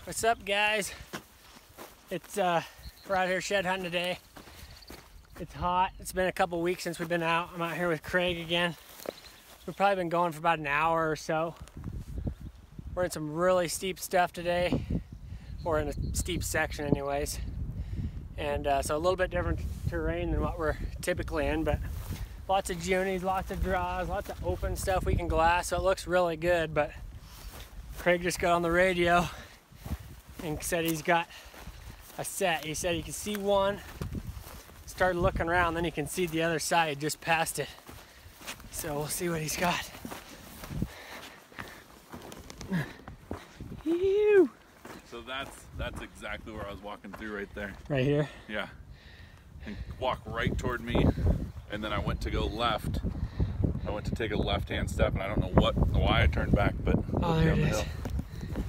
What's up, guys? We're out here shed hunting today. It's hot. It's been a couple weeks since we've been out. I'm out here with Craig again. We've probably been going for about an hour or so. We're in some really steep stuff today, or in a steep section anyways. And so a little bit different terrain than what we're typically in, but lots of junies, lots of draws, lots of open stuff we can glass, so it looks really good. But Craig just got on the radio and said he's got a set. He said he can see one, started looking around, then he can see the other side just past it. So we'll see what he's got. Ew. So that's exactly where I was walking through right there. Right here? Yeah. And walk right toward me, and then I went to go left. I went to take a left-hand step, and I don't know why I turned back, but oh, there it is.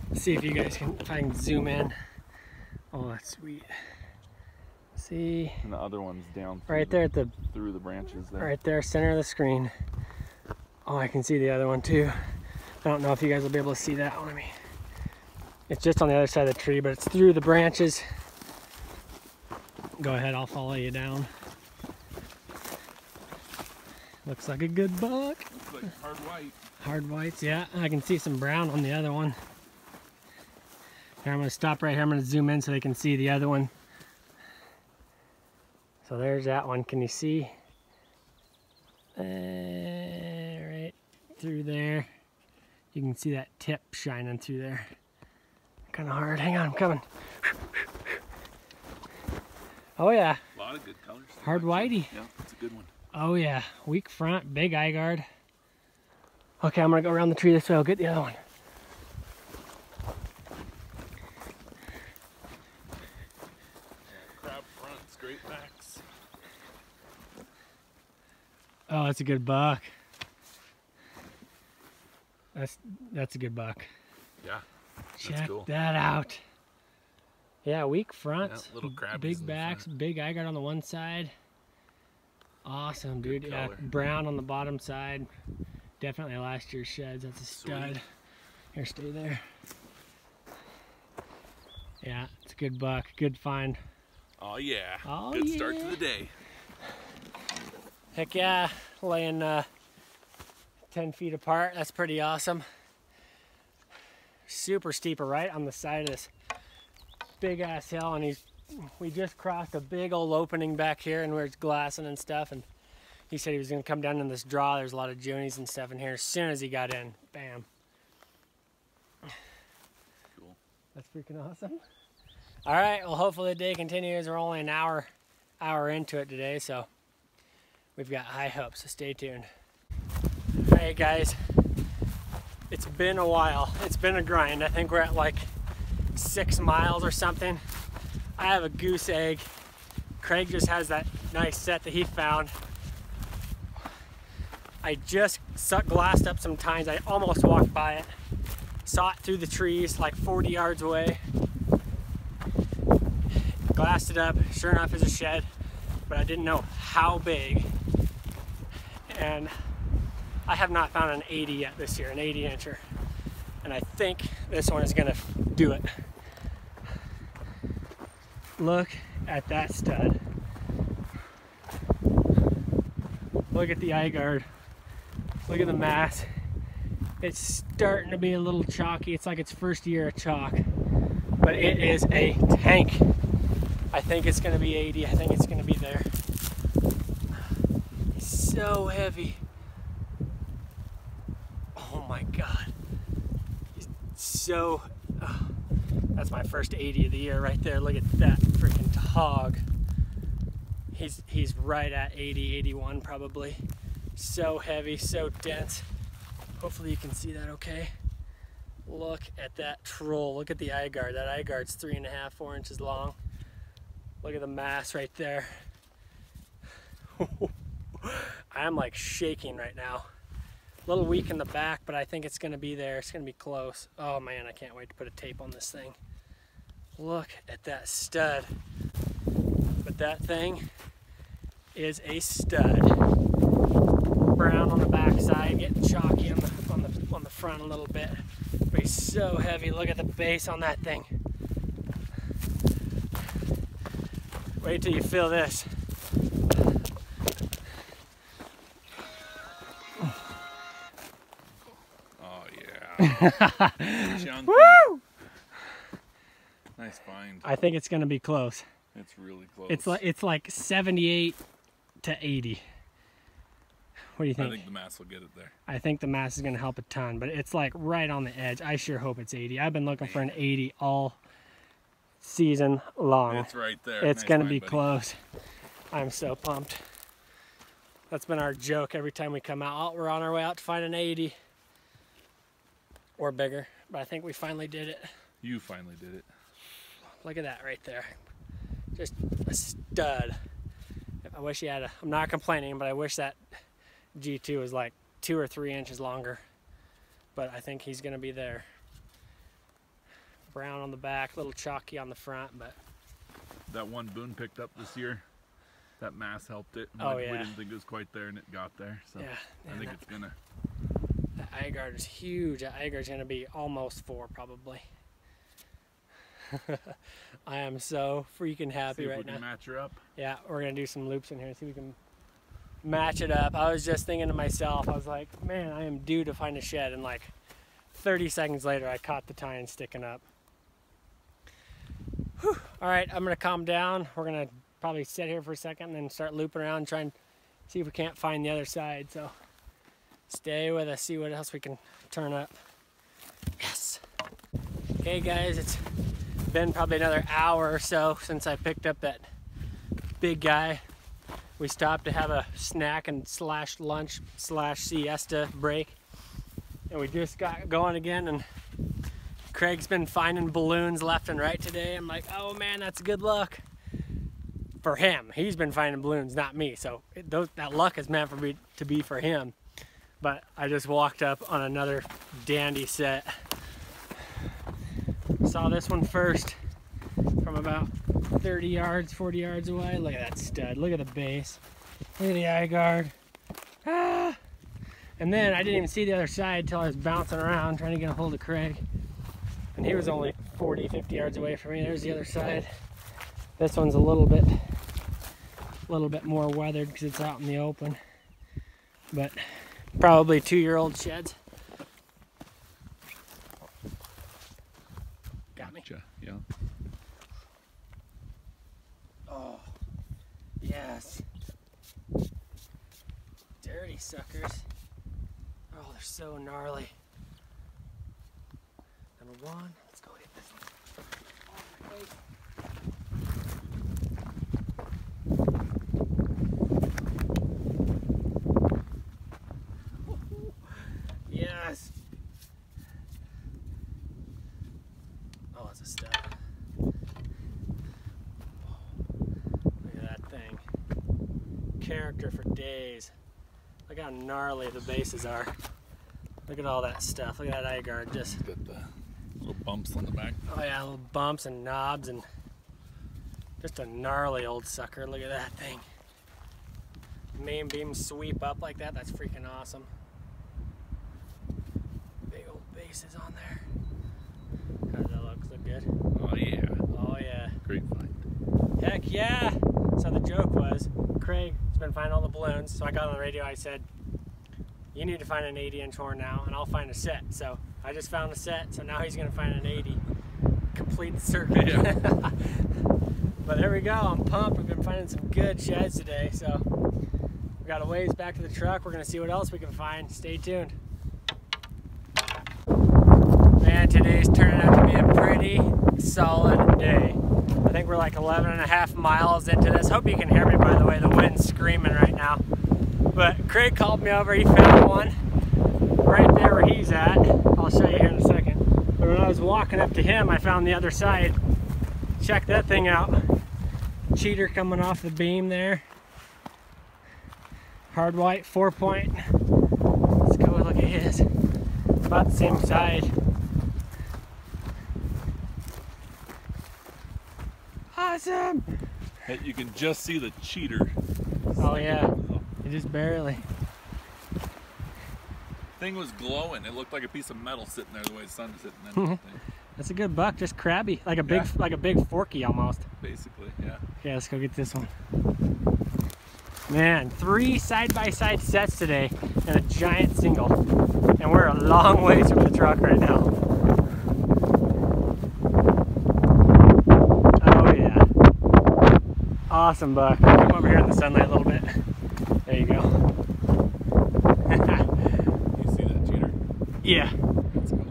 Let's see if you guys if I can zoom in. Oh, that's sweet. See? And the other one's down right there at the through the branches there. Right there, center of the screen. Oh, I can see the other one too. I don't know if you guys will be able to see that one. It's just on the other side of the tree, but it's through the branches. Go ahead, I'll follow you down. Looks like a good buck. Looks like hard white. Hard whites, yeah. I can see some brown on the other one. Here, I'm gonna stop right here. I'm gonna zoom in so they can see the other one. So there's that one. Can you see? Right through there. You can see that tip shining through there. Kind of hard. Hang on, I'm coming. Oh yeah. A lot of good colors. Hard whitey. Yeah, that's a good one. Oh yeah. Weak front, big eye guard. Okay, I'm gonna go around the tree this way. I'll get the other one. Crab front, straight backs. Oh, that's a good buck. That's a good buck. Yeah. Check cool. that out. Yeah, weak fronts, yeah, little crabbies big backs, big eye guard on the one side. Awesome, dude. Good Yeah, color. brown on the bottom side. Definitely last year's sheds. That's a stud. Sweet. Here, stay there. Yeah, it's a good buck. Good find. Oh yeah. Oh, good yeah. start to the day. Heck yeah, laying 10 feet apart. That's pretty awesome. Super steep, right on the side of this big ass hill, and we just crossed a big old opening back here, and we're glassing and stuff, and he said he was gonna come down in this draw. There's a lot of junies and stuff in here. As soon as he got in, bam. Cool. That's freaking awesome. All right, well, hopefully the day continues. We're only an hour into it today, so we've got high hopes, so stay tuned. Hey guys, it's been a while. It's been a grind. I think we're at like 6 miles or something. I have a goose egg. Craig just has that nice set that he found. I just glassed up some tines. I almost walked by it. Saw it through the trees like 40 yards away. Glassed it up. Sure enough, it's a shed, but I didn't know how big. And I have not found an 80 yet this year, an 80 incher. And I think this one is gonna do it. Look at that stud. Look at the eye guard. Look at the mass. It's starting to be a little chalky. It's like its first year of chalk, but it is a tank. I think it's gonna be 80. I think it's gonna be there. It's so heavy. Oh my God. He's so, that's my first 80 of the year right there. Look at that freaking hog. He's right at 80, 81 probably. So heavy, so dense. Hopefully you can see that okay. Look at that troll. Look at the eye guard. That eye guard's 3.5, 4 inches long. Look at the mass right there. I'm like shaking right now. A little weak in the back, but I think it's gonna be there. It's gonna be close. Oh man, I can't wait to put a tape on this thing. Look at that stud. But that thing is a stud. Brown on the back side, getting chalky on the front a little bit. But he's so heavy. Look at the base on that thing. Wait till you feel this. Oh yeah. Chunky. Woo! Nice find. I think it's gonna be close. It's really close. It's like 78 to 80. What do you think? I think the mass will get it there. I think the mass is gonna help a ton, but it's like right on the edge. I sure hope it's 80. I've been looking for an 80 all season long. It's right there. It's Nice gonna find, be buddy. close. I'm so pumped. That's been our joke every time we come out. Oh, we're on our way out to find an 80 or bigger, but I think we finally did it. You finally did it. Look at that right there. Just a stud. I wish he had a, I'm not complaining, but I wish that G2 was like 2 or 3 inches longer. But I think he's gonna be there. Brown on the back, a little chalky on the front, but. That one Boone picked up this year, that mass helped it. Oh, We yeah. didn't think it was quite there and it got there. So Yeah, I think it's gonna. That eye guard is huge. That eye guard's gonna be almost 4 probably. I am so freaking happy See if right we can now. match her up. Yeah, we're gonna do some loops in here, see if we can match it up. I was just thinking to myself, I was like, man, I am due to find a shed, and like 30 seconds later I caught the tine sticking up. Whew. All right, I'm gonna calm down. We're gonna probably sit here for a second and then start looping around and try and see if we can't find the other side. So stay with us, see what else we can turn up. Yes. Okay guys, it's been probably another hour or so since I picked up that big guy. We stopped to have a snack and slash lunch slash siesta break, and we just got going again, and Craig's been finding balloons left and right today. I'm like, oh man, that's good luck for him. He's been finding balloons, not me, so that luck is meant for me to be for him. But I just walked up on another dandy set. Saw this one first from about 30 yards, 40 yards away. Look at that stud. Look at the base. Look at the eye guard. Ah! And then I didn't even see the other side until I was bouncing around trying to get a hold of Craig. And he was only 40, 50 yards away from me. There's the other side. This one's a little bit more weathered because it's out in the open. But probably 2-year-old sheds. Got me? Gotcha. Yeah. Oh, yes. Dirty suckers. Oh, they're so gnarly. Number 1, let's go hit this one. Yes. Oh, it's a stud. Look at that thing. Character for days. Look how gnarly the bases are. Look at all that stuff. Look at that eye guard. Just, It's got the little bumps on the back. oh yeah, little bumps and knobs, and just a gnarly old sucker. Look at that thing. Main beam sweep up like that. That's freaking awesome. Big old bases on there. How does that look? Look good? Oh yeah. Oh yeah. Great find. Heck yeah! So the joke was, Craig has been finding all the balloons, so I got on the radio, I said, you need to find an 80-inch horn now, and I'll find a set. So I just found a set, so now he's gonna find an 80. Complete the circuit. Yeah. But there we go, I'm pumped. We've been finding some good sheds today, so we got a ways back to the truck. We're gonna see what else we can find. Stay tuned. Man, today's turning out to be a pretty solid day. I think we're like 11.5 miles into this. Hope you can hear me, by the way. The wind's screaming right now. But Craig called me over. He found one right there where he's at. I'll show you here in a second. But when I was walking up to him, I found the other side. Check that thing out. Cheater coming off the beam there. Hard white 4-point. Let's go look at his. About the same size. Awesome! You can just see the cheater. Oh yeah, just barely. Thing was glowing. It looked like a piece of metal sitting there the way the sun was hitting that thing. That's a good buck, just crabby, like a big forky almost. Basically, yeah. Yeah, let's go get this one. Man, 3 side-by-side sets today and a giant single. And we're a long ways from the truck right now. Oh yeah. Awesome buck. Come over here in the sunlight a little bit. There you go. You see that cheater? Yeah. Let's go.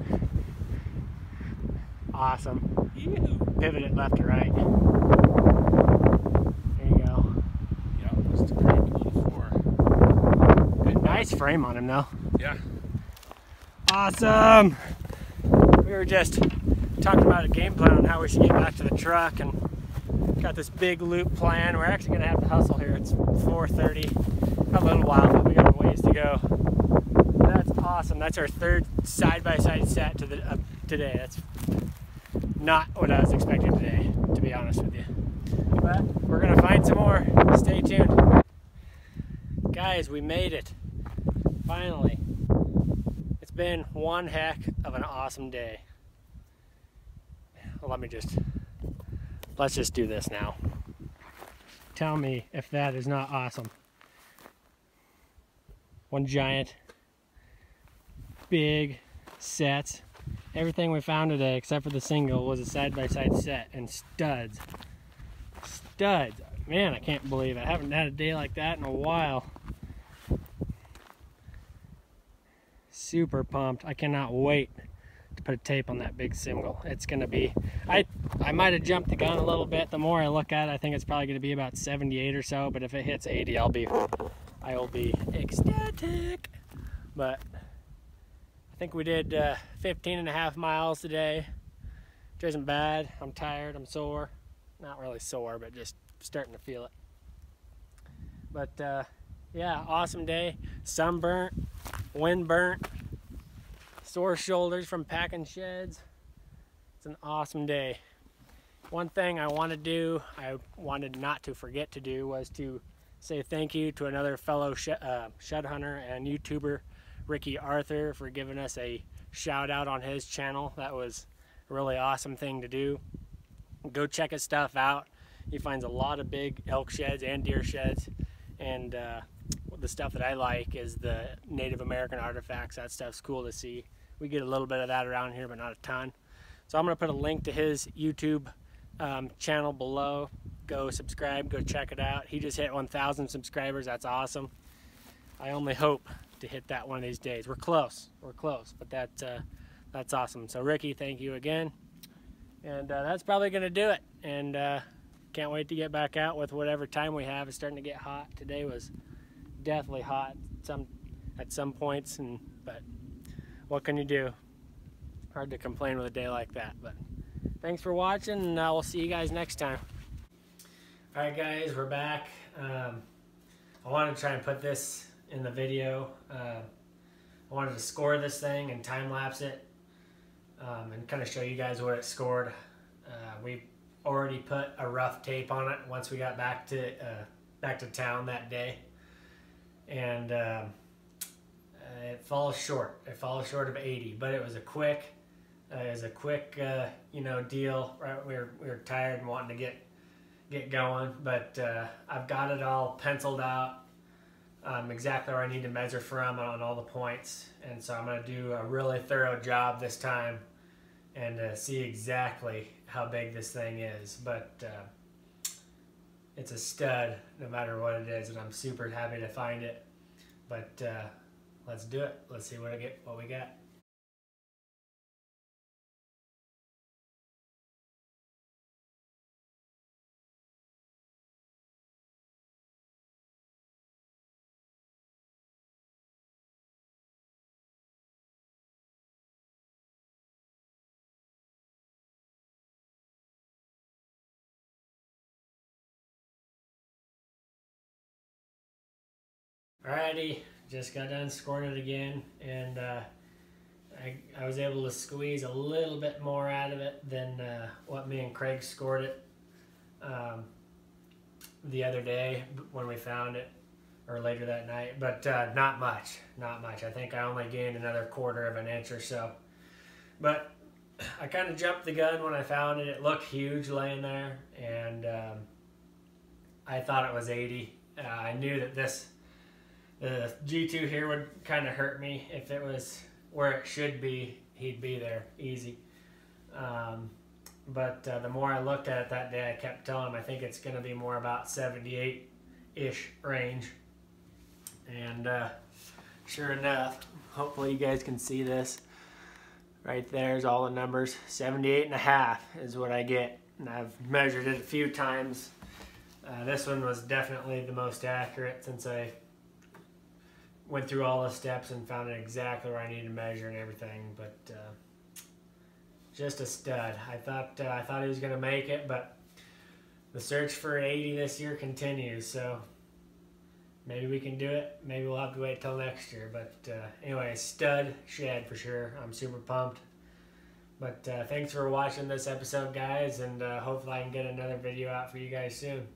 Awesome. Ew. Pivot it left to right. There you go. Yeah, just a crappy little 4. Good, nice frame on him though. Yeah. Awesome. We were just talking about a game plan on how we should get back to the truck, and got this big loop plan. We're actually gonna have to hustle here. It's 4:30. Got a little while, but we got a ways to go. That's awesome. That's our 3rd side-by-side set today. That's not what I was expecting today, to be honest with you. But we're gonna find some more. Stay tuned. Guys, we made it. Finally. It's been one heck of an awesome day. Well, let's just do this now. Tell me if that is not awesome. One giant, big set. Everything we found today, except for the single, was a side-by-side set, and studs. Studs. Man, I can't believe it. I haven't had a day like that in a while. Super pumped. I cannot wait to put a tape on that big single. It's gonna be, I might have jumped the gun a little bit. The more I look at it, I think it's probably gonna be about 78 or so, but if it hits 80, I will be ecstatic. But I think we did 15.5 miles today, which isn't bad. I'm tired, I'm sore. Not really sore, but just starting to feel it. But yeah, awesome day. Sunburnt, wind burnt, sore shoulders from packing sheds. It's an awesome day. One thing I wanted not to forget to do was to say thank you to another fellow shed hunter and YouTuber, Ricky Arthur, for giving us a shout out on his channel. That was a really awesome thing to do. Go check his stuff out. He finds a lot of big elk sheds and deer sheds, and the stuff that I like is the Native American artifacts. That stuff's cool to see. We get a little bit of that around here, but not a ton. So I'm going to put a link to his YouTube channel below. Go subscribe, go check it out. He just hit 1,000 subscribers. That's awesome. I only hope to hit that one of these days. We're close, but that's awesome. So Ricky, thank you again. And that's probably going to do it. And can't wait to get back out with whatever time we have. It's starting to get hot. Today was definitely hot at some points, but what can you do? Hard to complain with a day like that. But thanks for watching, and we'll see you guys next time. All right, guys, we're back. I wanted to try and put this in the video. I wanted to score this thing and time lapse it, and kind of show you guys what it scored. We already put a rough tape on it once we got back to town that day, and it falls short. It falls short of 80, but it was a quick, you know, deal. Right, we were tired and wanting to get going, but I've got it all penciled out. Exactly where I need to measure from on all the points, and so I'm going to do a really thorough job this time and see exactly how big this thing is. But it's a stud no matter what it is, and I'm super happy to find it. But let's do it. Let's see what we got. Alrighty, just got done scoring it again, and I was able to squeeze a little bit more out of it than what me and Craig scored it the other day when we found it, or later that night, but not much. I think I only gained another 1/4 of an inch or so. But I kind of jumped the gun when I found it. It looked huge laying there, and I thought it was 80. I knew that the G2 here would kind of hurt me. If it was where it should be, he'd be there easy. But the more I looked at it that day, I kept telling him I think it's going to be more about 78-ish range. And sure enough, hopefully you guys can see this. Right there's all the numbers. 78.5 is what I get. And I've measured it a few times. This one was definitely the most accurate since I went through all the steps and found it exactly where I needed to measure and everything. But just a stud. I thought he was going to make it, but the search for 80 this year continues. So maybe we can do it. Maybe we'll have to wait till next year. But anyway, stud shed for sure. I'm super pumped. But thanks for watching this episode, guys, and hopefully I can get another video out for you guys soon.